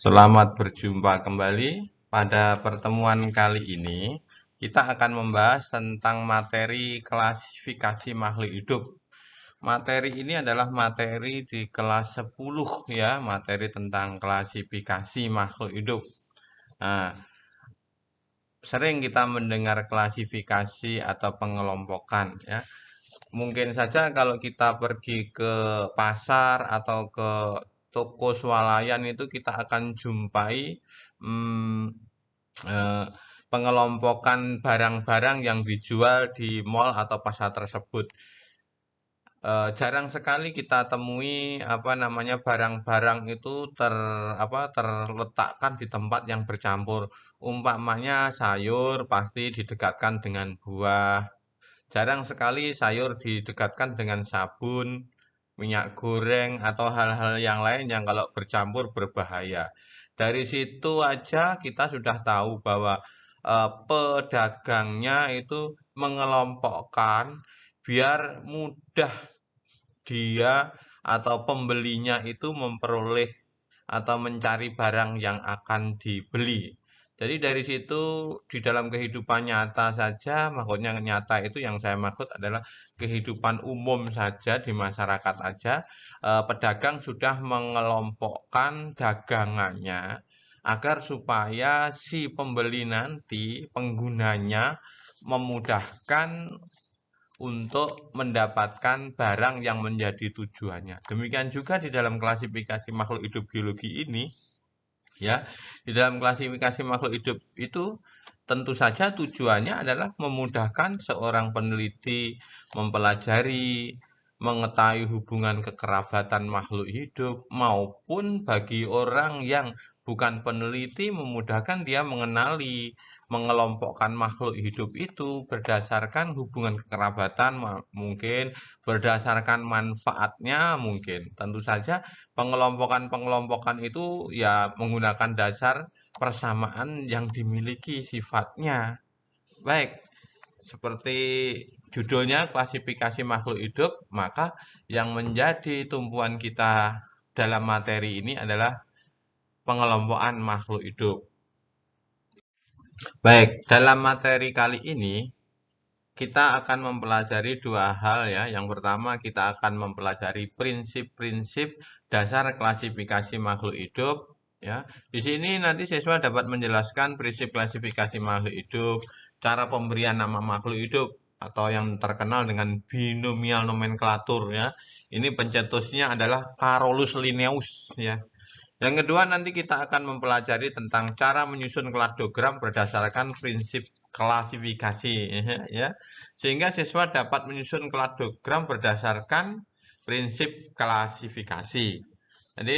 Selamat berjumpa kembali. Pada pertemuan kali ini, kita akan membahas tentang materi klasifikasi makhluk hidup. Materi ini adalah materi di kelas 10 ya, materi tentang klasifikasi makhluk hidup. Nah, sering kita mendengar klasifikasi atau pengelompokan ya. Mungkin saja kalau kita pergi ke pasar atau ke toko swalayan itu kita akan jumpai hmm, eh, pengelompokan barang-barang yang dijual di mall atau pasar tersebut. Jarang sekali kita temui apa namanya barang-barang itu terletakkan di tempat yang bercampur. Umpamanya sayur pasti didekatkan dengan buah. Jarang sekali sayur didekatkan dengan sabun, minyak goreng, atau hal-hal yang lain yang kalau bercampur berbahaya. Dari situ aja kita sudah tahu bahwa pedagangnya itu mengelompokkan biar mudah dia atau pembelinya itu memperoleh atau mencari barang yang akan dibeli. Jadi dari situ di dalam kehidupan nyata saja, maksudnya nyata itu yang saya maksud adalah kehidupan umum saja di masyarakat aja, pedagang sudah mengelompokkan dagangannya agar supaya si pembeli nanti penggunanya memudahkan untuk mendapatkan barang yang menjadi tujuannya. Demikian juga di dalam klasifikasi makhluk hidup biologi ini, ya, di dalam klasifikasi makhluk hidup itu tentu saja tujuannya adalah memudahkan seorang peneliti mempelajari, mengetahui hubungan kekerabatan makhluk hidup, maupun bagi orang yang bukan peneliti memudahkan dia mengenali, mengelompokkan makhluk hidup itu berdasarkan hubungan kekerabatan mungkin, berdasarkan manfaatnya mungkin. Tentu saja pengelompokan-pengelompokan itu ya menggunakan dasar persamaan yang dimiliki sifatnya. Baik, seperti judulnya klasifikasi makhluk hidup, maka yang menjadi tumpuan kita dalam materi ini adalah pengelompokan makhluk hidup. Baik, dalam materi kali ini kita akan mempelajari dua hal ya. Yang pertama kita akan mempelajari prinsip-prinsip dasar klasifikasi makhluk hidup ya. Di sini nanti siswa dapat menjelaskan prinsip klasifikasi makhluk hidup, cara pemberian nama makhluk hidup atau yang terkenal dengan binomial nomenklatur ya. Ini pencetusnya adalah Carolus Linnaeus ya. Yang kedua nanti kita akan mempelajari tentang cara menyusun kladogram berdasarkan prinsip klasifikasi ya. Sehingga siswa dapat menyusun kladogram berdasarkan prinsip klasifikasi. Jadi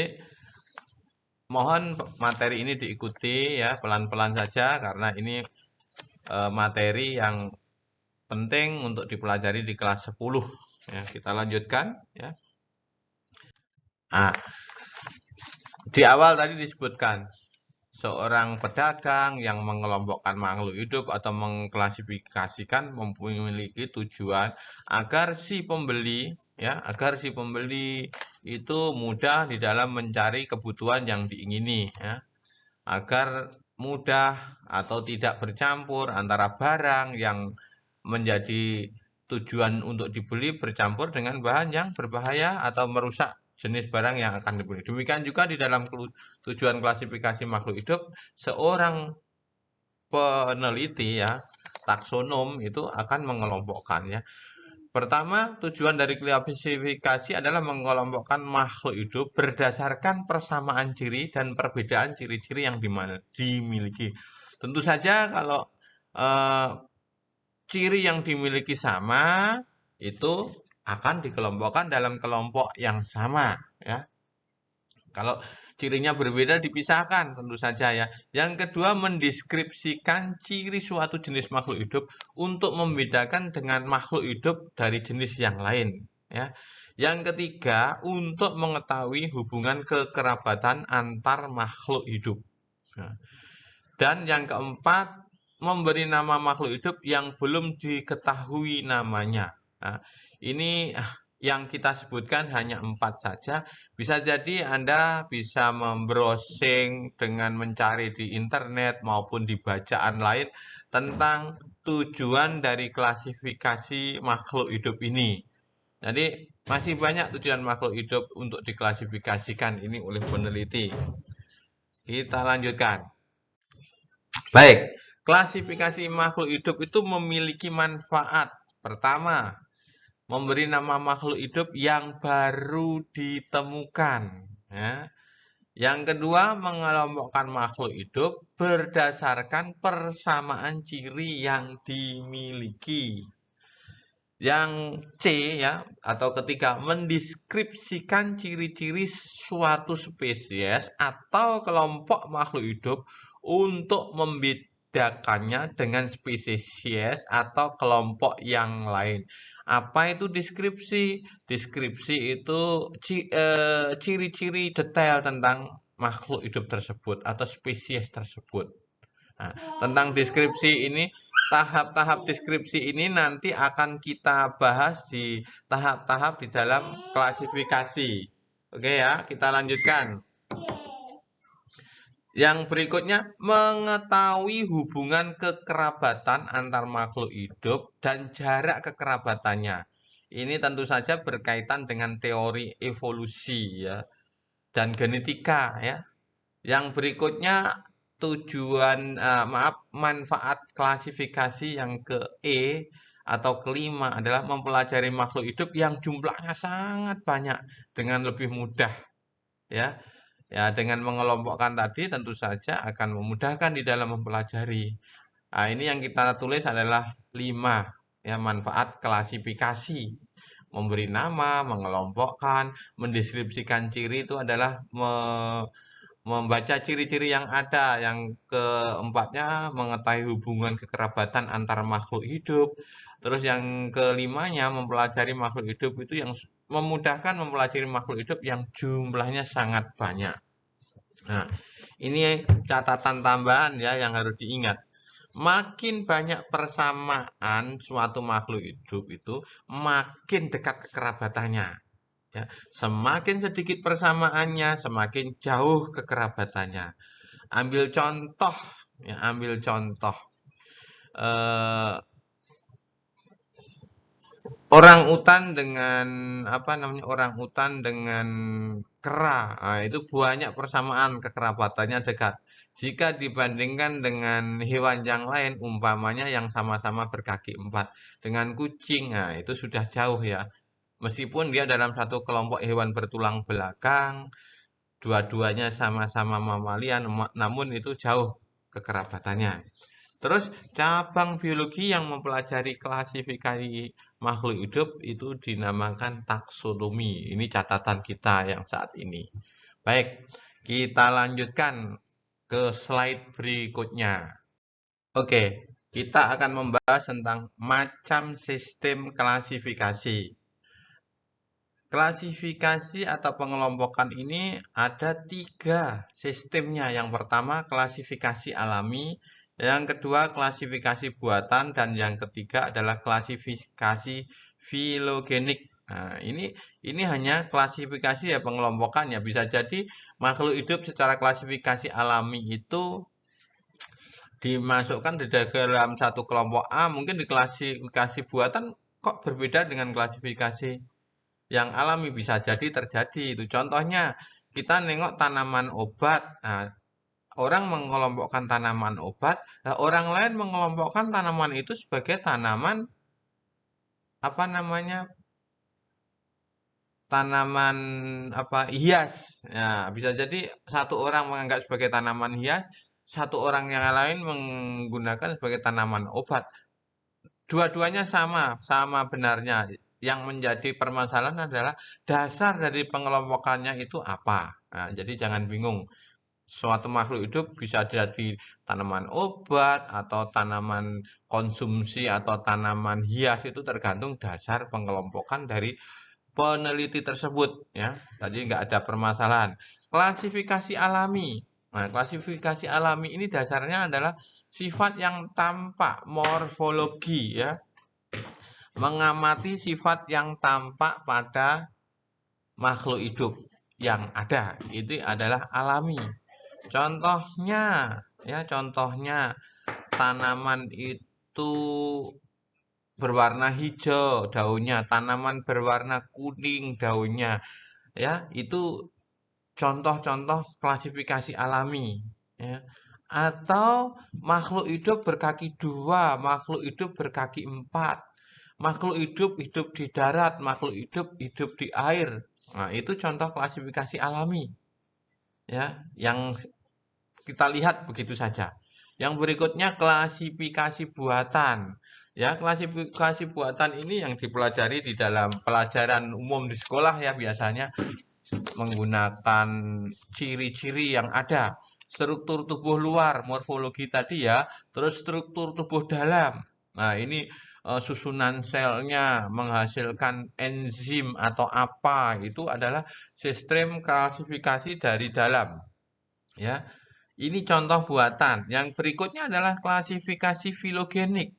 mohon materi ini diikuti ya pelan-pelan saja karena ini materi yang penting untuk dipelajari di kelas 10 ya. Kita lanjutkan ya. Nah, di awal tadi disebutkan seorang pedagang yang mengelompokkan makhluk hidup atau mengklasifikasikan memiliki tujuan agar si pembeli itu mudah di dalam mencari kebutuhan yang diingini ya. Agar mudah atau tidak bercampur antara barang yang menjadi tujuan untuk dibeli bercampur dengan bahan yang berbahaya atau merusak jenis barang yang akan dibeli. Demikian juga di dalam tujuan klasifikasi makhluk hidup, seorang peneliti ya, taksonom itu akan mengelompokkannya. Pertama, tujuan dari klasifikasi adalah mengelompokkan makhluk hidup berdasarkan persamaan ciri dan perbedaan ciri-ciri yang dimiliki. Tentu saja kalau ciri yang dimiliki sama itu akan dikelompokkan dalam kelompok yang sama ya. Kalau cirinya berbeda dipisahkan tentu saja ya. Yang kedua mendeskripsikan ciri suatu jenis makhluk hidup untuk membedakan dengan makhluk hidup dari jenis yang lain ya. Yang ketiga untuk mengetahui hubungan kekerabatan antar makhluk hidup. Dan yang keempat memberi nama makhluk hidup yang belum diketahui namanya. Nah, Yang kita sebutkan hanya 4 saja. Bisa jadi Anda bisa membrowsing dengan mencari di internet maupun di bacaan lain tentang tujuan dari klasifikasi makhluk hidup ini. Jadi masih banyak tujuan makhluk hidup untuk diklasifikasikan ini oleh peneliti. Kita lanjutkan. Baik, klasifikasi makhluk hidup itu memiliki manfaat. Pertama, memberi nama makhluk hidup yang baru ditemukan. Ya. Yang kedua, mengelompokkan makhluk hidup berdasarkan persamaan ciri yang dimiliki. Yang C ya, atau ketiga, mendeskripsikan ciri-ciri suatu spesies atau kelompok makhluk hidup untuk membedakannya dengan spesies atau kelompok yang lain. Apa itu deskripsi? Deskripsi itu ciri-ciri detail tentang makhluk hidup tersebut atau spesies tersebut. Nah, tentang deskripsi ini, tahap-tahap deskripsi ini nanti akan kita bahas di tahap-tahap di dalam klasifikasi. Oke ya, kita lanjutkan. Yang berikutnya, mengetahui hubungan kekerabatan antar makhluk hidup dan jarak kekerabatannya. Ini tentu saja berkaitan dengan teori evolusi ya dan genetika ya. Yang berikutnya manfaat klasifikasi yang ke E atau kelima adalah mempelajari makhluk hidup yang jumlahnya sangat banyak dengan lebih mudah ya. Ya, dengan mengelompokkan tadi tentu saja akan memudahkan di dalam mempelajari. Nah, ini yang kita tulis adalah 5 ya, manfaat klasifikasi. Memberi nama, mengelompokkan, mendeskripsikan ciri itu adalah membaca ciri-ciri yang ada. Yang keempatnya mengetahui hubungan kekerabatan antar makhluk hidup. Terus yang kelimanya mempelajari makhluk hidup itu yang memudahkan mempelajari makhluk hidup yang jumlahnya sangat banyak. Nah, ini catatan tambahan ya yang harus diingat. Makin banyak persamaan suatu makhluk hidup itu, makin dekat kekerabatannya. Ya, semakin sedikit persamaannya, semakin jauh kekerabatannya. Ambil contoh, ya, ambil contoh. Orang utan dengan orang utan dengan kera, nah, itu banyak persamaan kekerabatannya dekat. Jika dibandingkan dengan hewan yang lain, umpamanya yang sama-sama berkaki 4 dengan kucing, nah itu sudah jauh ya. Meskipun dia dalam satu kelompok hewan bertulang belakang, dua-duanya sama-sama mamalia, namun itu jauh kekerabatannya. Terus cabang biologi yang mempelajari klasifikasi makhluk hidup itu dinamakan taksonomi. Ini catatan kita yang saat ini. Baik, kita lanjutkan ke slide berikutnya. Oke, kita akan membahas tentang macam sistem klasifikasi. Klasifikasi atau pengelompokan ini ada 3 sistemnya. Yang pertama klasifikasi alami, yang kedua klasifikasi buatan, dan yang ketiga adalah klasifikasi filogenik. Nah, ini hanya klasifikasi ya pengelompokannya. Bisa jadi makhluk hidup secara klasifikasi alami itu dimasukkan di dalam satu kelompok A, mungkin di klasifikasi buatan kok berbeda dengan klasifikasi yang alami. Bisa jadi terjadi itu. Contohnya, kita nengok tanaman obat. Nah, orang mengelompokkan tanaman obat, nah, orang lain mengelompokkan tanaman itu sebagai tanaman tanaman hias. Nah, bisa jadi satu orang menganggap sebagai tanaman hias, satu orang yang lain menggunakan sebagai tanaman obat. Dua-duanya sama benarnya. Yang menjadi permasalahan adalah dasar dari pengelompokannya itu apa. Nah, jadi jangan bingung. Suatu makhluk hidup bisa jadi tanaman obat atau tanaman konsumsi atau tanaman hias, itu tergantung dasar pengelompokan dari peneliti tersebut ya. Tadi nggak ada permasalahan. Klasifikasi alami. Nah, klasifikasi alami ini dasarnya adalah sifat yang tampak, morfologi ya. mengamati sifat yang tampak pada makhluk hidup yang ada. Itu adalah alami. Contohnya, ya contohnya tanaman itu berwarna hijau daunnya, tanaman berwarna kuning daunnya, ya itu contoh-contoh klasifikasi alami, ya. Atau makhluk hidup berkaki dua, makhluk hidup berkaki empat, makhluk hidup hidup di darat, makhluk hidup hidup di air. Nah, itu contoh klasifikasi alami, ya, yang kita lihat begitu saja. Yang berikutnya klasifikasi buatan. Ya, klasifikasi buatan ini yang dipelajari di dalam pelajaran umum di sekolah ya biasanya menggunakan ciri-ciri yang ada. Struktur tubuh luar, morfologi tadi ya, terus struktur tubuh dalam. Nah, ini susunan selnya menghasilkan enzim atau apa, itu adalah sistem klasifikasi dari dalam. Ya, ini contoh buatan. Yang berikutnya adalah klasifikasi filogenik.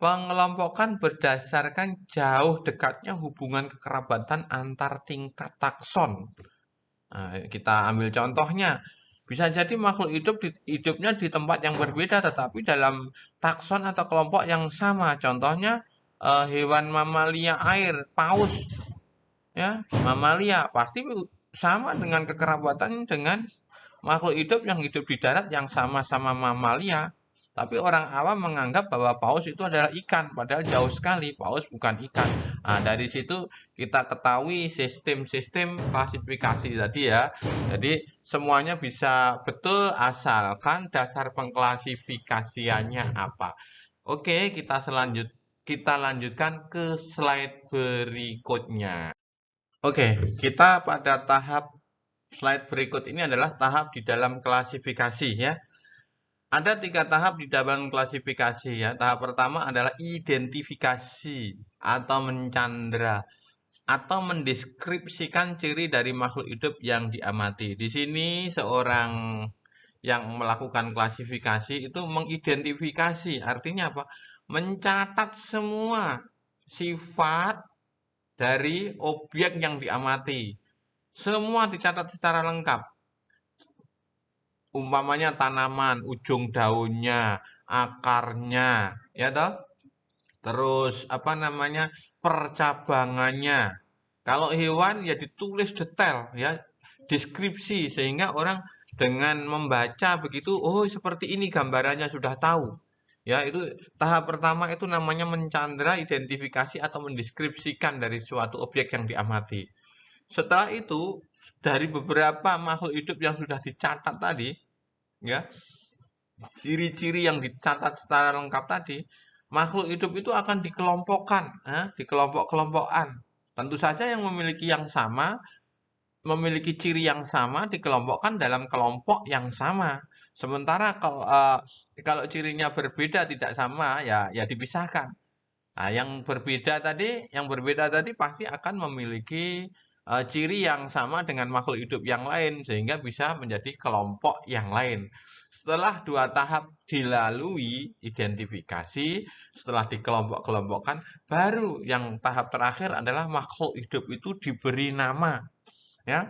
Pengelompokan berdasarkan jauh dekatnya hubungan kekerabatan antar tingkat takson. Nah, kita ambil contohnya. Bisa jadi makhluk hidup hidupnya di tempat yang berbeda tetapi dalam takson atau kelompok yang sama. Contohnya hewan mamalia air, paus. Ya, mamalia pasti sama dengan kekerabatan dengan makhluk hidup yang hidup di darat yang sama-sama mamalia. Tapi orang awam menganggap bahwa paus itu adalah ikan, padahal jauh sekali, paus bukan ikan. Nah, dari situ kita ketahui sistem-sistem klasifikasi tadi ya. Jadi semuanya bisa betul asalkan dasar pengklasifikasiannya apa. Oke, kita lanjutkan ke slide berikutnya. Oke, kita pada tahap slide berikut ini adalah tahap di dalam klasifikasi ya. Ada 3 tahap di dalam klasifikasi ya. Tahap pertama adalah identifikasi atau mencandra atau mendeskripsikan ciri dari makhluk hidup yang diamati. Di sini seorang yang melakukan klasifikasi itu mengidentifikasi, artinya apa? Mencatat semua sifat dari objek yang diamati. Semua dicatat secara lengkap. Umpamanya tanaman, ujung daunnya, akarnya, ya toh? Terus apa namanya? Percabangannya. Kalau hewan ya ditulis detail ya, deskripsi sehingga orang dengan membaca begitu, oh seperti ini gambarannya sudah tahu. Ya, itu tahap pertama itu namanya mencandra, identifikasi atau mendeskripsikan dari suatu objek yang diamati. Setelah itu, dari beberapa makhluk hidup yang sudah dicatat tadi, ya, ciri-ciri yang dicatat secara lengkap tadi, makhluk hidup itu akan dikelompokkan, di kelompok-kelompokan. Tentu saja yang memiliki yang sama, memiliki ciri yang sama dikelompokkan dalam kelompok yang sama. Sementara kalau cirinya berbeda tidak sama, ya dipisahkan. Nah, yang berbeda tadi pasti akan memiliki ciri yang sama dengan makhluk hidup yang lain sehingga bisa menjadi kelompok yang lain. Setelah 2 tahap dilalui identifikasi, setelah dikelompok-kelompokkan, baru yang tahap terakhir adalah makhluk hidup itu diberi nama, ya.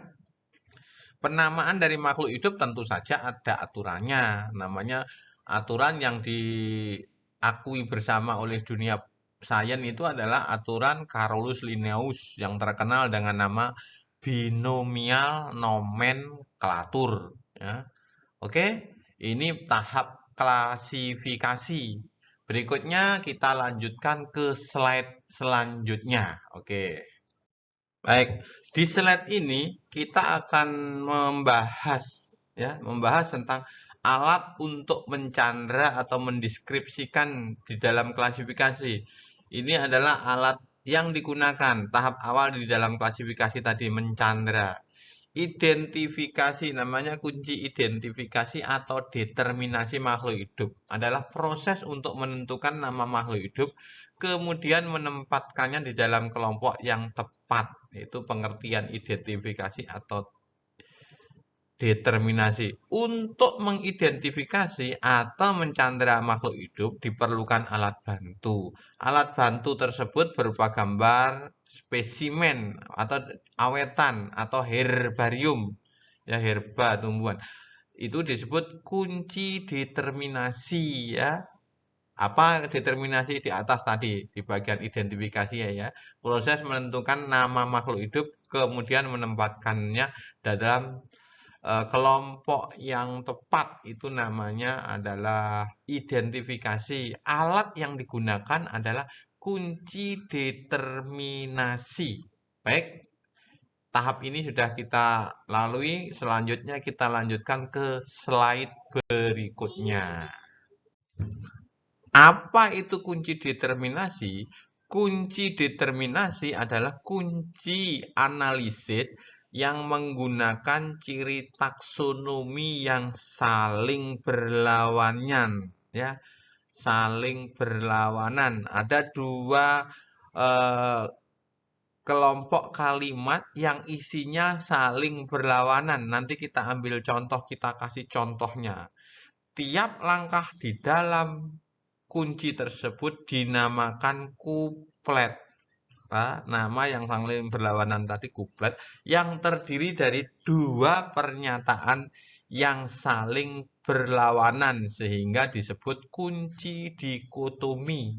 Penamaan dari makhluk hidup tentu saja ada aturannya, namanya aturan yang diakui bersama oleh dunia sains itu adalah aturan Carolus Linnaeus yang terkenal dengan nama binomial nomenklatur. Ya. Oke, ini tahap klasifikasi. Berikutnya kita lanjutkan ke slide selanjutnya. Oke. Baik, di slide ini kita akan membahas tentang alat untuk mencandra atau mendeskripsikan di dalam klasifikasi. Ini adalah alat yang digunakan tahap awal di dalam klasifikasi tadi mencandra. Identifikasi namanya kunci identifikasi atau determinasi makhluk hidup adalah proses untuk menentukan nama makhluk hidup kemudian menempatkannya di dalam kelompok yang tepat, yaitu pengertian identifikasi atau determinasi. Untuk mengidentifikasi atau mencandra makhluk hidup diperlukan alat bantu. Alat bantu tersebut berupa gambar, spesimen atau awetan atau herbarium, ya herba tumbuhan. Itu disebut kunci determinasi, ya. Apa determinasi di atas tadi di bagian identifikasi ya, proses menentukan nama makhluk hidup kemudian menempatkannya dalam kelompok yang tepat itu namanya adalah identifikasi. Alat yang digunakan adalah kunci determinasi. Baik, tahap ini sudah kita lalui, selanjutnya kita lanjutkan ke slide berikutnya. Apa itu kunci determinasi? Kunci determinasi adalah kunci analisis yang menggunakan ciri taksonomi yang saling berlawanan, ya, saling berlawanan. Ada dua kelompok kalimat yang isinya saling berlawanan. Nanti kita ambil contoh, kita kasih contohnya. Tiap langkah di dalam kunci tersebut dinamakan kuplet. Nama yang saling berlawanan tadi kuplet, yang terdiri dari dua pernyataan yang saling berlawanan sehingga disebut kunci dikotomi.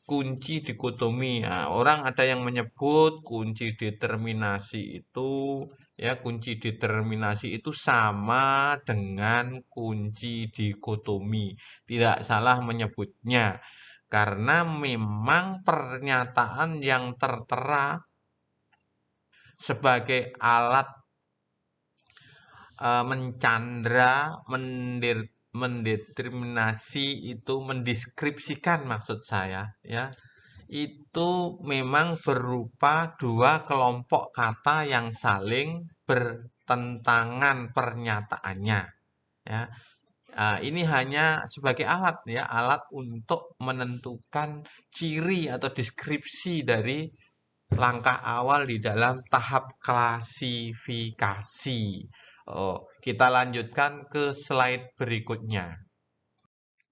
Kunci dikotomi. Orang ada yang menyebut kunci determinasi itu, ya, kunci determinasi itu sama dengan kunci dikotomi. Tidak salah menyebutnya karena memang pernyataan yang tertera sebagai alat mencandra, mendeterminasi itu, mendeskripsikan maksud saya, ya, itu memang berupa dua kelompok kata yang saling bertentangan pernyataannya, ya. Ini hanya sebagai alat, ya, alat untuk menentukan ciri atau deskripsi dari langkah awal di dalam tahap klasifikasi. Kita lanjutkan ke slide berikutnya.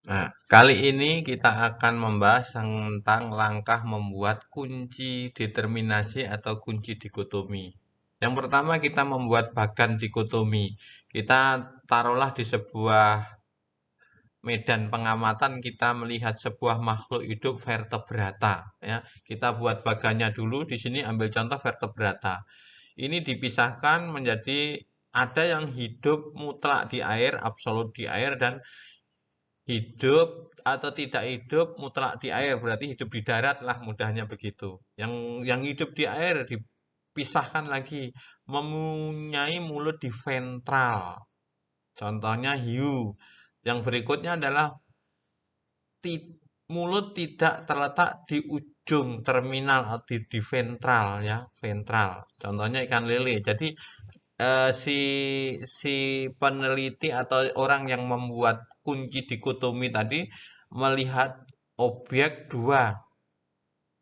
Nah, kali ini kita akan membahas tentang langkah membuat kunci determinasi atau kunci dikotomi. Yang pertama kita membuat bagan dikotomi. Kita taruhlah di sebuah medan pengamatan, kita melihat sebuah makhluk hidup vertebrata, ya. Kita buat bagannya dulu, di sini ambil contoh vertebrata. Ini dipisahkan menjadi ada yang hidup mutlak di air, absolut di air, dan hidup atau tidak hidup mutlak di air, berarti hidup di darat lah, mudahnya begitu. Yang hidup di air dipisahkan lagi, mempunyai mulut di ventral. Contohnya hiu. Yang berikutnya adalah mulut tidak terletak di ujung terminal atau di ventral, ya, ventral. Contohnya ikan lele. Jadi si peneliti atau orang yang membuat kunci dikotomi tadi melihat objek dua.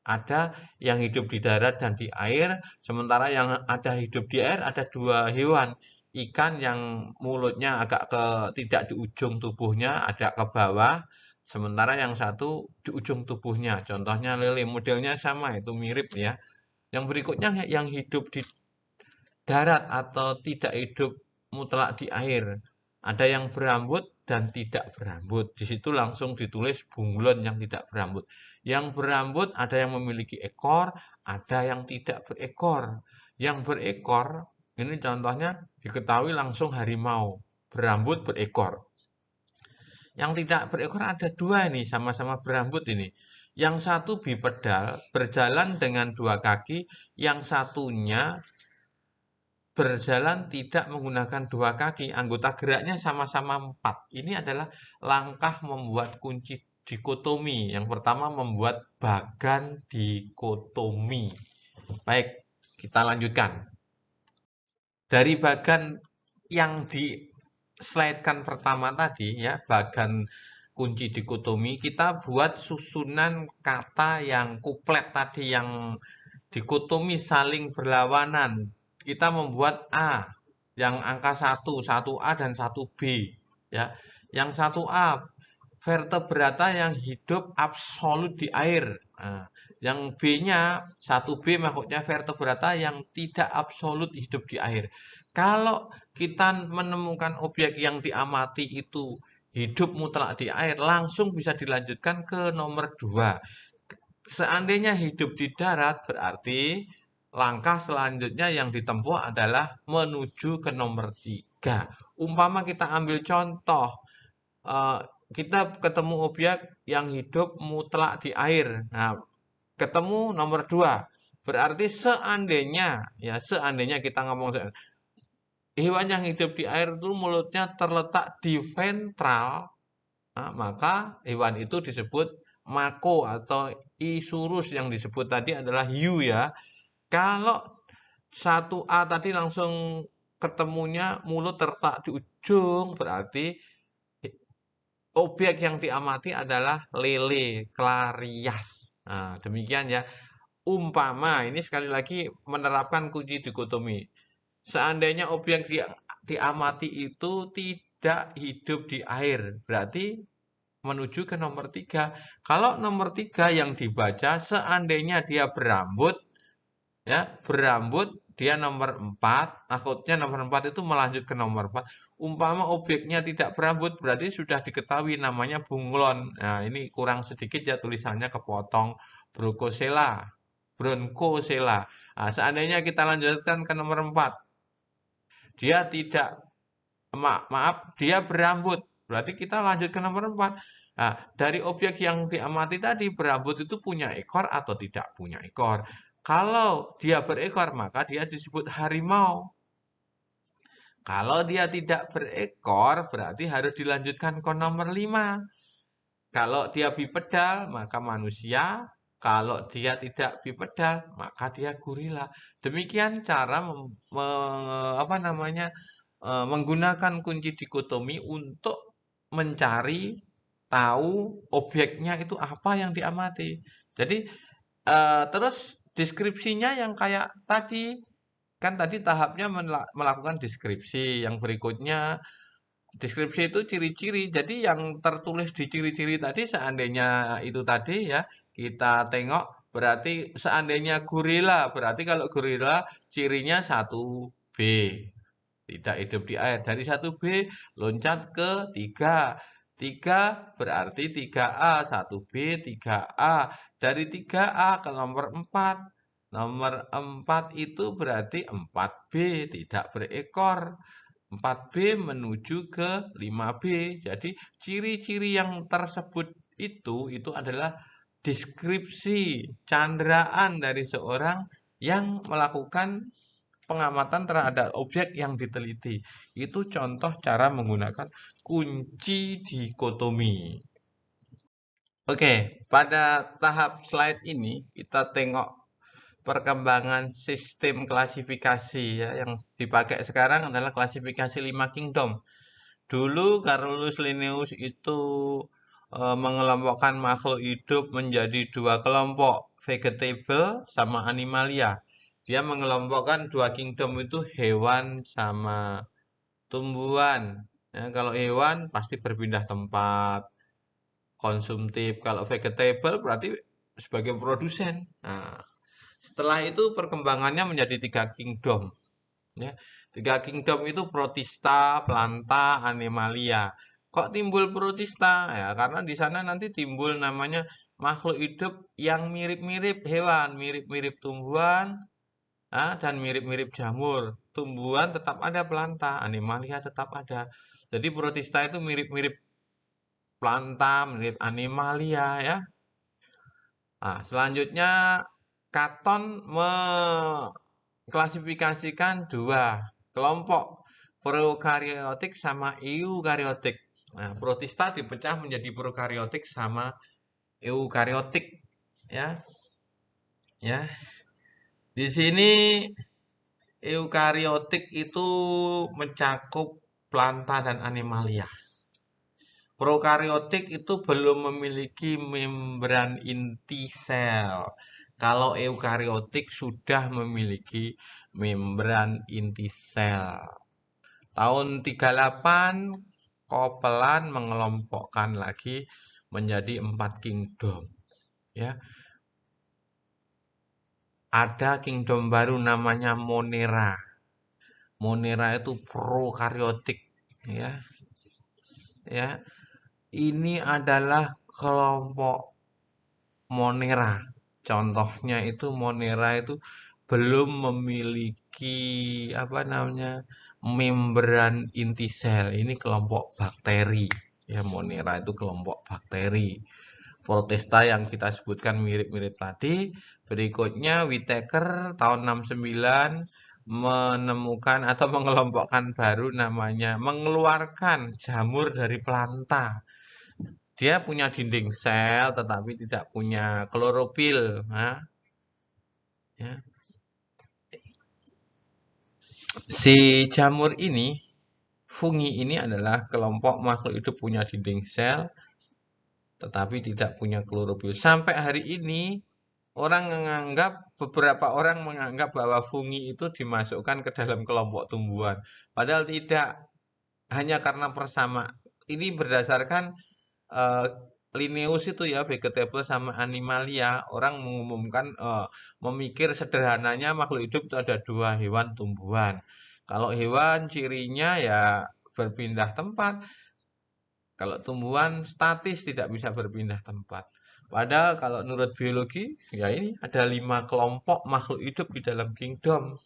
Ada yang hidup di darat dan di air, sementara yang ada hidup di air ada dua hewan. Ikan yang mulutnya agak tidak di ujung tubuhnya, ada ke bawah, sementara yang satu di ujung tubuhnya. Contohnya lele, modelnya sama, itu mirip, ya. Yang berikutnya yang hidup di darat atau tidak hidup mutlak di air. Ada yang berambut dan tidak berambut. Di situ langsung ditulis bunglon yang tidak berambut. Yang berambut ada yang memiliki ekor, ada yang tidak berekor. Yang berekor, ini contohnya diketahui langsung harimau. Berambut, berekor. Yang tidak berekor ada dua ini, sama-sama berambut ini. Yang satu bipedal, berjalan dengan dua kaki. Yang satunya berjalan tidak menggunakan dua kaki, anggota geraknya sama-sama 4. Ini adalah langkah membuat kunci dikotomi. Yang pertama membuat bagan dikotomi. Baik, kita lanjutkan. Dari bagan yang di slide-kan pertama tadi, ya, bagan kunci dikotomi, kita buat susunan kata yang kuplet tadi, yang dikotomi saling berlawanan. Kita membuat A. yang angka 1A dan 1B ya. Yang 1A vertebrata yang hidup absolut di air. Nah, yang B-nya 1B maksudnya vertebrata yang tidak absolut hidup di air. Kalau kita menemukan objek yang diamati itu hidup mutlak di air, langsung bisa dilanjutkan ke nomor 2. Seandainya hidup di darat, berarti langkah selanjutnya yang ditempuh adalah menuju ke nomor 3. Umpama kita ambil contoh, eh, kita ketemu objek yang hidup mutlak di air. Nah, ketemu nomor 2. Berarti seandainya kita ngomong hewan yang hidup di air itu mulutnya terletak di ventral, nah, maka hewan itu disebut mako atau isurus, yang disebut tadi adalah hiu ya. Kalau 1A tadi langsung ketemunya mulut terletak di ujung, berarti objek yang diamati adalah lele, clarias. Nah, demikian ya. Umpama, ini sekali lagi menerapkan kunci dikotomi. Seandainya objek diamati itu tidak hidup di air, berarti menuju ke nomor 3. Kalau nomor 3 yang dibaca, seandainya dia berambut, ya berambut, dia nomor 4, maksudnya nomor 4 itu melanjut ke nomor 4. Umpama objeknya tidak berambut, berarti sudah diketahui namanya bunglon. Nah, ini kurang sedikit ya tulisannya kepotong. Broncosela. Nah, seandainya kita lanjutkan ke nomor 4, dia tidak, maaf, dia berambut, berarti kita lanjut ke nomor 4. Nah, dari objek yang diamati tadi, berambut itu punya ekor atau tidak punya ekor. Kalau dia berekor, maka dia disebut harimau. Kalau dia tidak berekor, berarti harus dilanjutkan ke nomor 5. Kalau dia bipedal, maka manusia. Kalau dia tidak bipedal, maka dia gorila. Demikian cara menggunakan kunci dikotomi untuk mencari tahu objeknya itu apa yang diamati. Jadi terus deskripsinya yang kayak tadi, kan tadi tahapnya melakukan deskripsi. Yang berikutnya deskripsi itu ciri-ciri. Jadi yang tertulis di ciri-ciri tadi, seandainya itu tadi ya, kita tengok berarti seandainya gorila, berarti kalau gorila cirinya 1B. Tidak hidup di air. Dari 1B loncat ke 3. 3 berarti 3A, 1B, 3A. Dari 3A ke nomor 4. Nomor 4 itu berarti 4B, tidak berekor. 4B menuju ke 5B. Jadi ciri-ciri yang tersebut itu adalah deskripsi candraan dari seorang yang melakukan pengamatan terhadap objek yang diteliti. Itu contoh cara menggunakan kunci dikotomi. Oke, pada tahap slide ini kita tengok perkembangan sistem klasifikasi ya, yang dipakai sekarang adalah klasifikasi 5 kingdom. Dulu Carolus Linnaeus itu mengelompokkan makhluk hidup menjadi 2 kelompok, vegetable sama animalia. Dia mengelompokkan 2 kingdom itu hewan sama tumbuhan. Ya, kalau hewan pasti berpindah tempat, konsumtif. Kalau vegetable berarti sebagai produsen. Nah, setelah itu perkembangannya menjadi 3 kingdom. Ya, 3 kingdom itu protista, planta, animalia. Kok timbul protista? Ya, karena di sana nanti timbul namanya makhluk hidup yang mirip-mirip hewan, mirip-mirip tumbuhan, dan mirip-mirip jamur. Tumbuhan tetap ada, planta, animalia tetap ada. Jadi protista itu mirip-mirip planta, mirip animalia ya. Nah, selanjutnya Katon mengklasifikasikan 2 kelompok, prokariotik sama eukariotik. Nah, protista dipecah menjadi prokariotik sama eukariotik ya. Ya. Di sini eukariotik itu mencakup planta dan animalia. Prokariotik itu belum memiliki membran inti sel. Kalau eukariotik sudah memiliki membran inti sel. Tahun 38 Copeland mengelompokkan lagi menjadi 4 kingdom. Ya, ada kingdom baru namanya Monera. Monera itu prokaryotik, ya. Ya, ini adalah kelompok Monera. Contohnya itu Monera itu belum memiliki apa namanya membran inti sel. Ini kelompok bakteri. Ya, Monera itu kelompok bakteri. Protista yang kita sebutkan mirip-mirip tadi. Berikutnya Whittaker tahun 69 menemukan atau mengelompokkan baru namanya mengeluarkan jamur dari planta. Dia punya dinding sel tetapi tidak punya klorofil. Nah, ya. Si jamur ini, fungi ini adalah kelompok makhluk hidup punya dinding sel tetapi tidak punya klorofil. Sampai hari ini beberapa orang menganggap bahwa fungi itu dimasukkan ke dalam kelompok tumbuhan. Padahal tidak, hanya karena persama. Ini berdasarkan uh, Linnaeus itu ya, vegetable sama animalia. Orang mengumumkan, memikir sederhananya makhluk hidup itu ada dua, hewan, tumbuhan. Kalau hewan cirinya ya berpindah tempat. Kalau tumbuhan statis tidak bisa berpindah tempat. Padahal kalau menurut biologi, ya ini ada 5 kelompok makhluk hidup di dalam kingdom.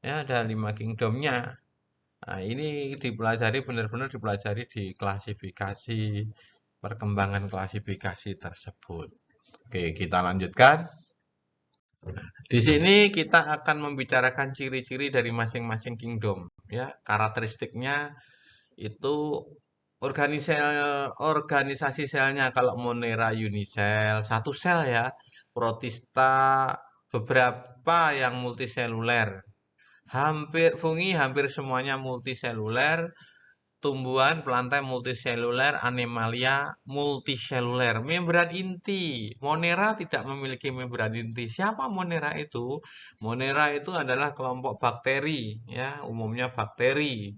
Ya, ada 5 kingdomnya. Nah, ini dipelajari benar-benar dipelajari di klasifikasi, perkembangan klasifikasi tersebut. Oke, kita lanjutkan. Di sini kita akan membicarakan ciri-ciri dari masing-masing kingdom. Ya, karakteristiknya itu organisasi selnya. Kalau Monera unisel, satu sel ya. Protista beberapa yang multiseluler. Fungi hampir semuanya multiseluler. Tumbuhan, plantae multiseluler, animalia multiseluler. Membran inti. Monera tidak memiliki membran inti. Siapa Monera itu? Monera itu adalah kelompok bakteri, ya, umumnya bakteri.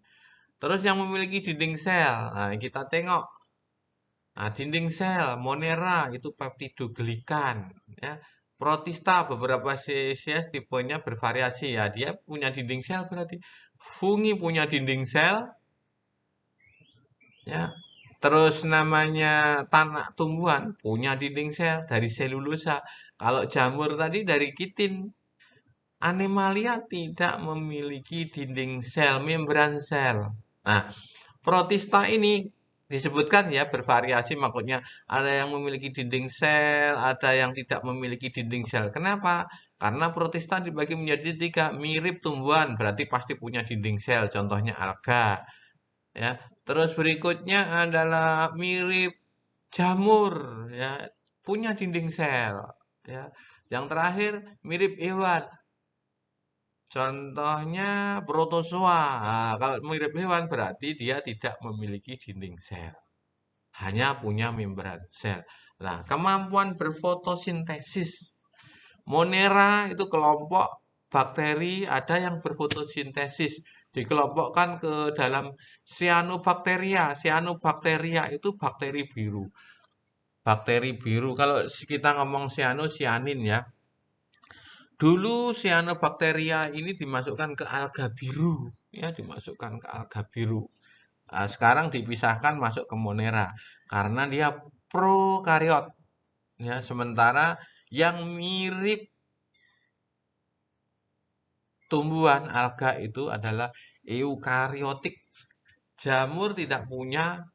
Terus yang memiliki dinding sel. Nah, kita tengok. Nah, dinding sel Monera itu peptidoglikan, ya. Protista beberapa spesies tipenya bervariasi ya. Dia punya dinding sel berarti. Fungi punya dinding sel, ya. Terus namanya tanah tumbuhan punya dinding sel dari selulosa. Kalau jamur tadi dari kitin. Animalia tidak memiliki dinding sel, membran sel. Nah, protista ini disebutkan ya bervariasi, maksudnya ada yang memiliki dinding sel, ada yang tidak memiliki dinding sel. Kenapa? Karena protista dibagi menjadi 3, mirip tumbuhan, berarti pasti punya dinding sel, contohnya alga. Ya, terus berikutnya adalah mirip jamur, ya, punya dinding sel. Ya, yang terakhir mirip hewan. Contohnya protozoa. Nah, kalau mirip hewan berarti dia tidak memiliki dinding sel. Hanya punya membran sel. Nah, kemampuan berfotosintesis. Monera itu kelompok bakteri, ada yang berfotosintesis. Dikelompokkan ke dalam cyanobacteria. Cyanobacteria itu bakteri biru. Bakteri biru, kalau kita ngomong cyanin ya. Dulu cyanobacteria ini dimasukkan ke alga biru, ya dimasukkan ke alga biru. Nah, sekarang dipisahkan masuk ke Monera karena dia prokariot. Ya, sementara yang mirip tumbuhan alga itu adalah eukariotik. Jamur tidak punya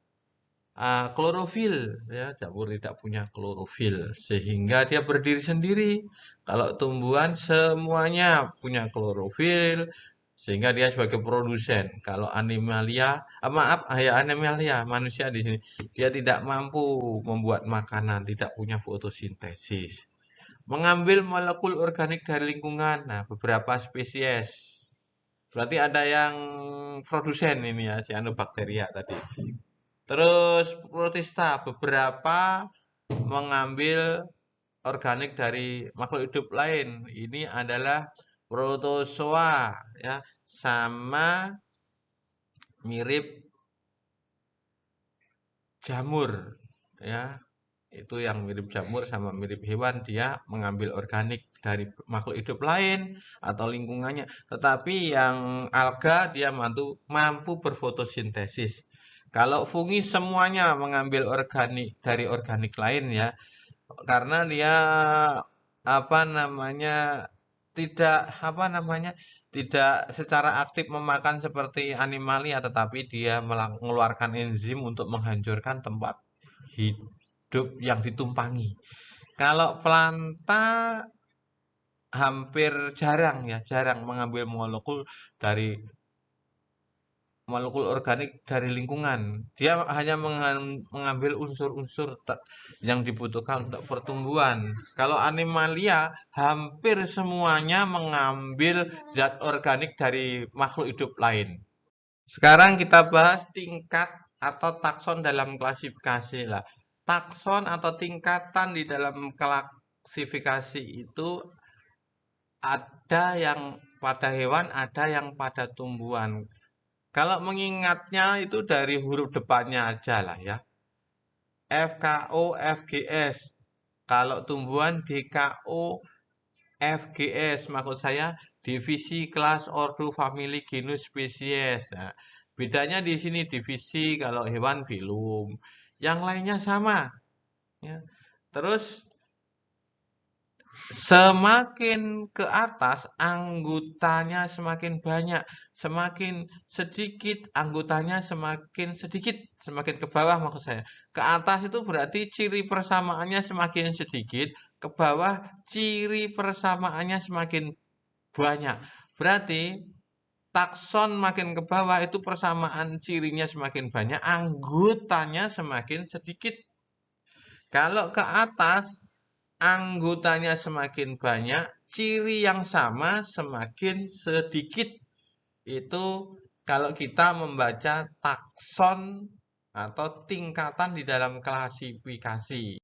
klorofil, ya jamur tidak punya klorofil sehingga dia berdiri sendiri. Kalau tumbuhan semuanya punya klorofil sehingga dia sebagai produsen. Kalau animalia, animalia manusia di sini dia tidak mampu membuat makanan, tidak punya fotosintesis. Mengambil molekul organik dari lingkungan. Nah, beberapa spesies. Berarti ada yang produsen ini ya, cyanobacteria tadi. Terus protista beberapa mengambil organik dari makhluk hidup lain. Ini adalah protozoa ya, sama mirip jamur, ya. Itu yang mirip jamur sama mirip hewan, dia mengambil organik dari makhluk hidup lain atau lingkungannya. Tetapi yang alga dia mampu berfotosintesis. Kalau fungi semuanya mengambil organik dari organik lain ya, karena dia apa namanya tidak secara aktif memakan seperti animalia, tetapi dia mengeluarkan enzim untuk menghancurkan tempat hidup yang ditumpangi. Kalau planta hampir jarang mengambil dari molekul organik dari lingkungan. Dia hanya mengambil unsur-unsur yang dibutuhkan untuk pertumbuhan. Kalau animalia hampir semuanya mengambil zat organik dari makhluk hidup lain. Sekarang kita bahas tingkat atau takson dalam klasifikasi lah. Takson atau tingkatan di dalam klasifikasi itu ada yang pada hewan, ada yang pada tumbuhan. Kalau mengingatnya itu dari huruf depannya aja lah ya. FKO, FGS. Kalau tumbuhan DKO, FGS. Maksud saya divisi, kelas, ordo, famili, genus, spesies. Nah, bedanya di sini divisi, kalau hewan filum. Yang lainnya sama. Ya. Terus semakin ke atas anggotanya semakin banyak, semakin sedikit anggotanya semakin sedikit, semakin ke bawah maksud saya. Ke atas itu berarti ciri persamaannya semakin sedikit, ke bawah ciri persamaannya semakin banyak. Berarti takson makin ke bawah itu persamaan cirinya semakin banyak, anggotanya semakin sedikit. Kalau ke atas anggotanya semakin banyak, ciri yang sama semakin sedikit. Itu kalau kita membaca takson atau tingkatan di dalam klasifikasi.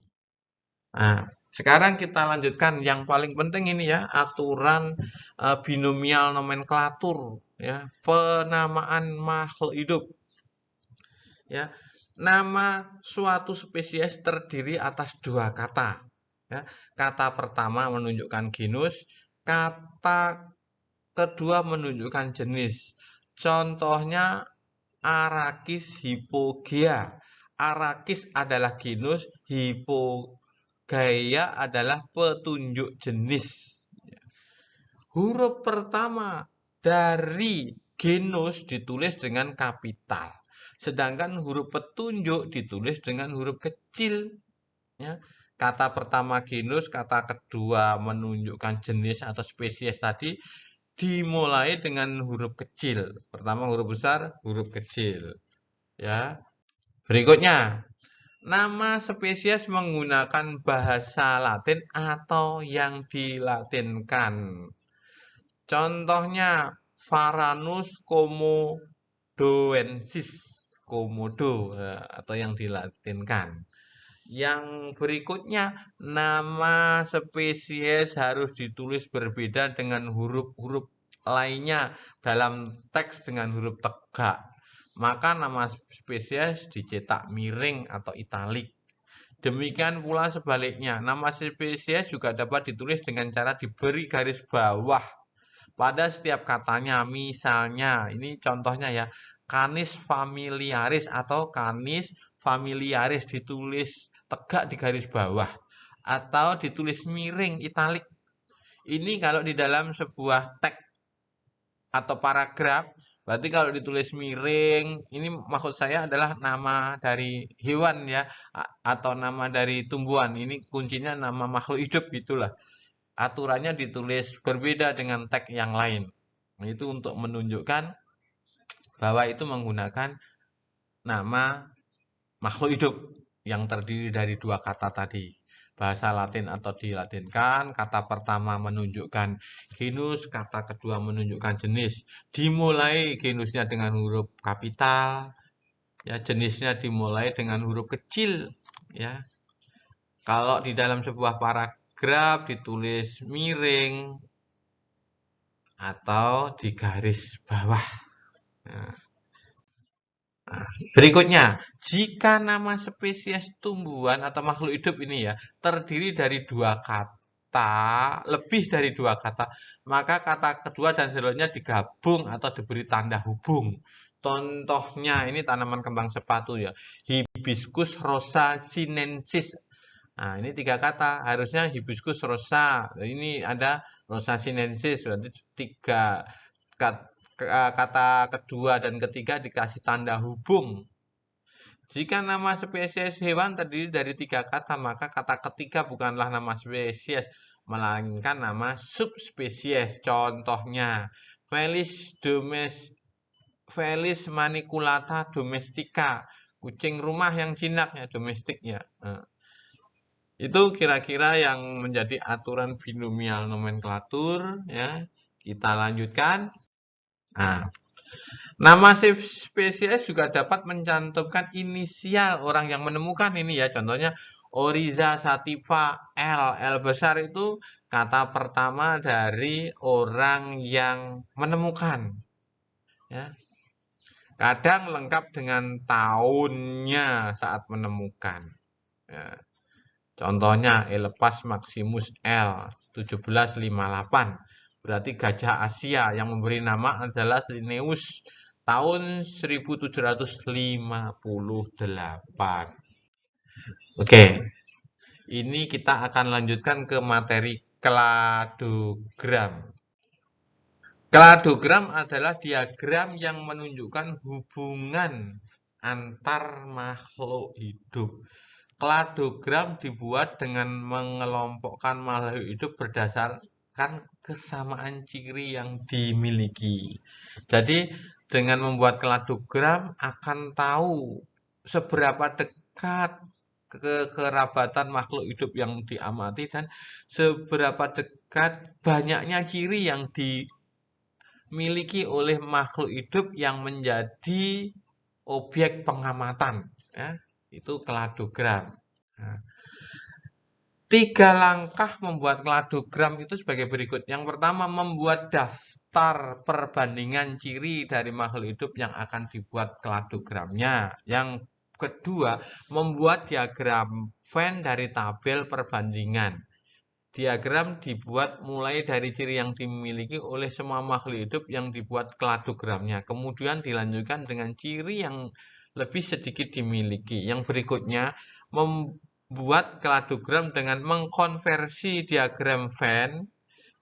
Nah, sekarang kita lanjutkan yang paling penting ini ya, aturan binomial nomenklatur ya, penamaan makhluk hidup. Ya, nama suatu spesies terdiri atas dua kata. Ya, kata pertama menunjukkan genus, kata kedua menunjukkan jenis. Contohnya Arachis hypogea. Arachis adalah genus, hypogea adalah petunjuk jenis. Huruf pertama dari genus ditulis dengan kapital. Sedangkan huruf petunjuk ditulis dengan huruf kecil. Ya. Kata pertama genus, kata kedua menunjukkan jenis atau spesies tadi dimulai dengan huruf kecil. Pertama huruf besar, huruf kecil. Ya. Berikutnya, nama spesies menggunakan bahasa Latin atau yang dilatinkan. Contohnya Varanus komodoensis, komodo atau yang dilatinkan. Yang berikutnya, nama spesies harus ditulis berbeda dengan huruf-huruf lainnya dalam teks dengan huruf tegak. Maka nama spesies dicetak miring atau italik. Demikian pula sebaliknya, nama spesies juga dapat ditulis dengan cara diberi garis bawah pada setiap katanya. Misalnya, ini contohnya ya, Canis familiaris atau Canis familiaris ditulis tegak di garis bawah atau ditulis miring italik. Ini kalau di dalam sebuah teks atau paragraf, berarti kalau ditulis miring, ini maksud saya adalah nama dari hewan ya, atau nama dari tumbuhan. Ini kuncinya nama makhluk hidup gitulah. Aturannya ditulis berbeda dengan teks yang lain. Nah, itu untuk menunjukkan bahwa itu menggunakan nama makhluk hidup yang terdiri dari dua kata tadi. Bahasa Latin atau dilatinkan, kata pertama menunjukkan genus, kata kedua menunjukkan jenis. Dimulai genusnya dengan huruf kapital, ya jenisnya dimulai dengan huruf kecil, ya. Kalau di dalam sebuah paragraf ditulis miring atau di garis bawah. Nah, Nah, berikutnya, jika nama spesies tumbuhan atau makhluk hidup ini ya terdiri dari dua kata, lebih dari dua kata, maka kata kedua dan selanjutnya digabung atau diberi tanda hubung. Contohnya ini tanaman kembang sepatu ya, Hibiscus rosa sinensis. Nah, ini tiga kata, harusnya Hibiscus rosa. Ini ada rosa sinensis, berarti tiga kata kedua dan ketiga dikasih tanda hubung. Jika nama spesies hewan terdiri dari tiga kata, maka kata ketiga bukanlah nama spesies, melainkan nama subspesies. Contohnya, Felis maniculata domestica, kucing rumah yang jinak ya, domestik ya. Nah, itu kira-kira yang menjadi aturan binomial nomenklatur ya. Kita lanjutkan. Nah, nama spesies juga dapat mencantumkan inisial orang yang menemukan ini ya. Contohnya Oryza sativa L. L besar itu kata pertama dari orang yang menemukan. Ya. Kadang lengkap dengan tahunnya saat menemukan. Ya. Contohnya Elepas maximus L 1758. Berarti gajah Asia yang memberi nama adalah Linnaeus tahun 1758. Oke, ini kita akan lanjutkan ke materi kladogram. Kladogram adalah diagram yang menunjukkan hubungan antar makhluk hidup. Kladogram dibuat dengan mengelompokkan makhluk hidup berdasarkan kesamaan ciri yang dimiliki. Jadi dengan membuat kladogram akan tahu seberapa dekat kekerabatan makhluk hidup yang diamati dan seberapa dekat banyaknya ciri yang dimiliki oleh makhluk hidup yang menjadi objek pengamatan. Ya. Itu kladogram. Nah, 3 langkah membuat kladogram itu sebagai berikut. Yang pertama, membuat daftar perbandingan ciri dari makhluk hidup yang akan dibuat kladogramnya. Yang kedua, membuat diagram Venn dari tabel perbandingan. Diagram dibuat mulai dari ciri yang dimiliki oleh semua makhluk hidup yang dibuat kladogramnya. Kemudian dilanjutkan dengan ciri yang lebih sedikit dimiliki. Yang berikutnya, membuat kladogram dengan mengkonversi diagram Venn.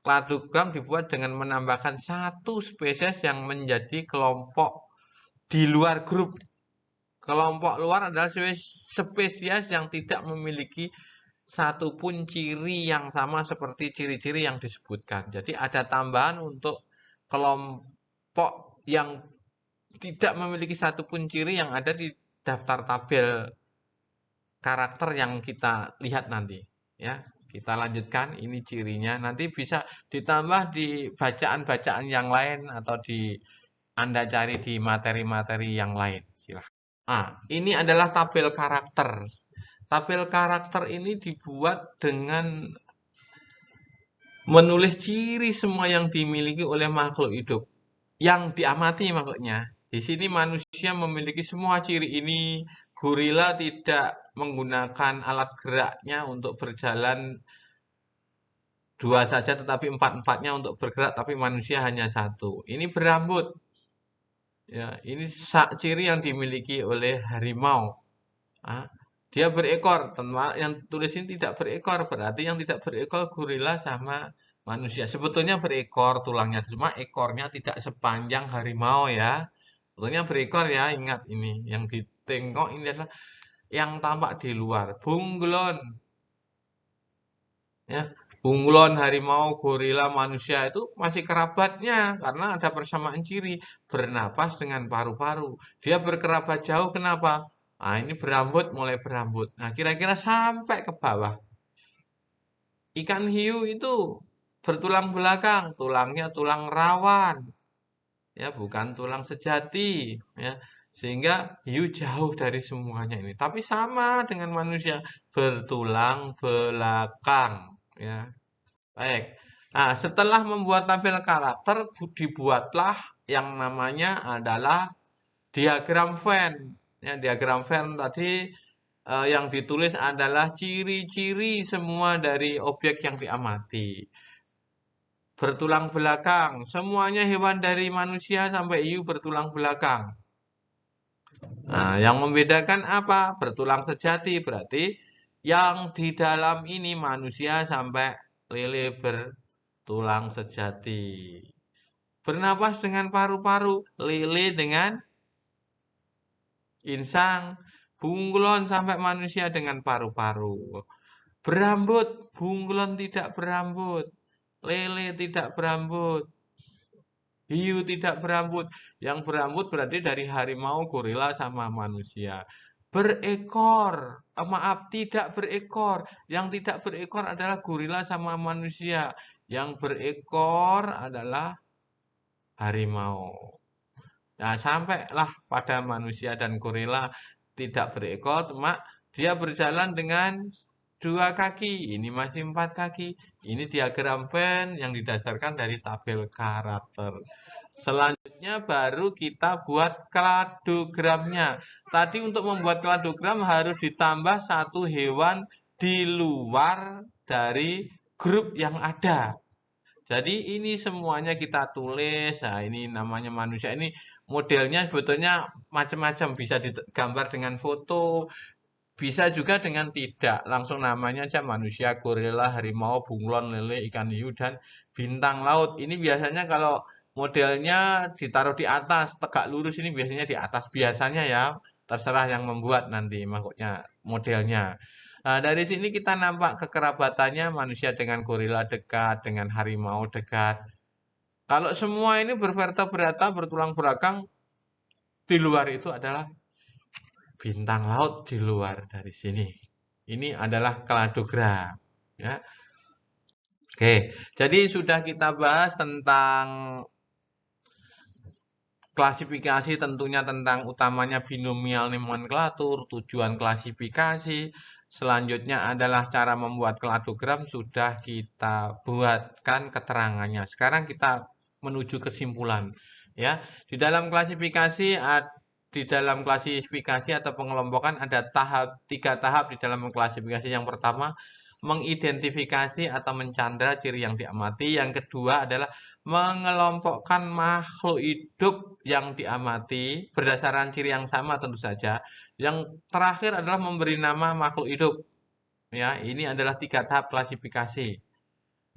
Kladogram dibuat dengan menambahkan satu spesies yang menjadi kelompok di luar grup. Kelompok luar adalah spesies yang tidak memiliki satupun ciri yang sama seperti ciri-ciri yang disebutkan. Jadi ada tambahan untuk kelompok yang tidak memiliki satupun ciri yang ada di daftar tabel karakter yang kita lihat nanti. Ya, kita lanjutkan. Ini cirinya. Nanti bisa ditambah di bacaan-bacaan yang lain atau di Anda cari di materi-materi yang lain. Silahkan. Ah, ini adalah tabel karakter. Tabel karakter ini dibuat dengan menulis ciri semua yang dimiliki oleh makhluk hidup. Yang diamati maksudnya. Di sini manusia memiliki semua ciri ini. Gorila tidak menggunakan alat geraknya untuk berjalan dua saja tetapi empat-empatnya untuk bergerak tapi manusia hanya satu. Ini berambut. Ya, ini ciri yang dimiliki oleh harimau. Ah, dia berekor, yang tulis ini tidak berekor, berarti yang tidak berekor gorila sama manusia. Sebetulnya berekor tulangnya, cuma ekornya tidak sepanjang harimau ya. Sebetulnya berekor ya, ingat ini. Yang ditengok ini adalah yang tampak di luar. Bunglon. Ya, bunglon, harimau, gorila, manusia itu masih kerabatnya karena ada persamaan ciri. Bernapas dengan paru-paru. Dia berkerabat jauh, kenapa? Nah, ini berambut, mulai berambut. Nah, kira-kira sampai ke bawah. Ikan hiu itu bertulang belakang, tulangnya tulang rawan. Ya, bukan tulang sejati, ya. Sehingga hiu jauh dari semuanya ini. Tapi sama dengan manusia, bertulang belakang, ya. Baik. Nah, setelah membuat tabel karakter, dibuatlah yang namanya adalah diagram Venn. Ya, diagram Venn tadi yang ditulis adalah ciri-ciri semua dari objek yang diamati. Bertulang belakang, semuanya hewan dari manusia sampai hiu bertulang belakang. Nah, yang membedakan apa? Bertulang sejati, berarti yang di dalam ini manusia sampai lele bertulang sejati. Bernapas dengan paru-paru, lele dengan insang, bunglon sampai manusia dengan paru-paru. Berambut, bunglon tidak berambut, lele tidak berambut, hiu tidak berambut. Yang berambut berarti dari harimau, gorila, sama manusia. Berekor, maaf, tidak berekor. Yang tidak berekor adalah gorila sama manusia. Yang berekor adalah harimau. Nah, sampailah pada manusia dan gorila tidak berekor, cuma dia berjalan dengan 2 kaki. Ini masih 4 kaki. Ini diagram Venn yang didasarkan dari tabel karakter. Selanjutnya baru kita buat kladogramnya. Tadi untuk membuat kladogram harus ditambah satu hewan di luar dari grup yang ada. Jadi ini semuanya kita tulis. Nah, ini namanya manusia. Ini modelnya sebetulnya macam-macam. Bisa digambar dengan foto, bisa juga dengan tidak. Langsung namanya aja manusia, gorila, harimau, bunglon, lele, ikan hiu, dan bintang laut. Ini biasanya kalau modelnya ditaruh di atas, tegak lurus ini biasanya di atas. Biasanya ya, terserah yang membuat nanti maksudnya modelnya. Nah, dari sini kita nampak kekerabatannya manusia dengan gorila dekat, dengan harimau dekat. Kalau semua ini bervertebrata, bertulang belakang, di luar itu adalah bintang laut di luar dari sini. Ini adalah kladogram. Ya. Oke, jadi sudah kita bahas tentang klasifikasi, tentunya tentang utamanya binomial nomenklatur, tujuan klasifikasi. Selanjutnya adalah cara membuat kladogram, sudah kita buatkan keterangannya. Sekarang kita menuju kesimpulan. Ya, di dalam klasifikasi atau pengelompokan ada 3 tahap di dalam klasifikasi. Yang pertama, mengidentifikasi atau mencandra ciri yang diamati. Yang kedua adalah mengelompokkan makhluk hidup yang diamati berdasarkan ciri yang sama tentu saja. Yang terakhir adalah memberi nama makhluk hidup. Ya, ini adalah 3 tahap klasifikasi.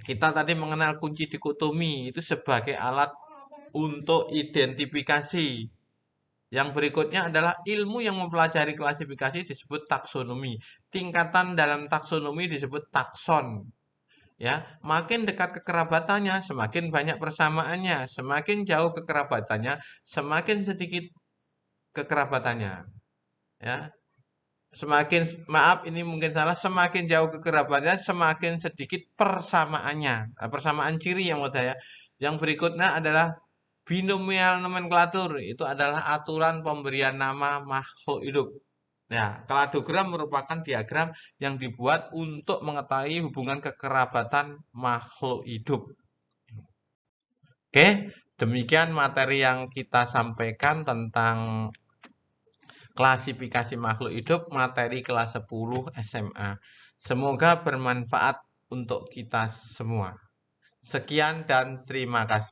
Kita tadi mengenal kunci dikotomi itu sebagai alat untuk identifikasi. Yang berikutnya adalah ilmu yang mempelajari klasifikasi disebut taksonomi. Tingkatan dalam taksonomi disebut takson. Ya, makin dekat kekerabatannya, semakin banyak persamaannya. Semakin jauh kekerabatannya, semakin sedikit kekerabatannya. Ya, ini mungkin salah. Semakin jauh kekerabatannya, semakin sedikit persamaannya. Nah, persamaan ciri yang menurut saya. Yang berikutnya adalah binomial nomenklatur. Itu adalah aturan pemberian nama makhluk hidup. Ya, kladogram merupakan diagram yang dibuat untuk mengetahui hubungan kekerabatan makhluk hidup. Oke, demikian materi yang kita sampaikan tentang klasifikasi makhluk hidup, materi kelas 10 SMA. Semoga bermanfaat untuk kita semua. Sekian dan terima kasih.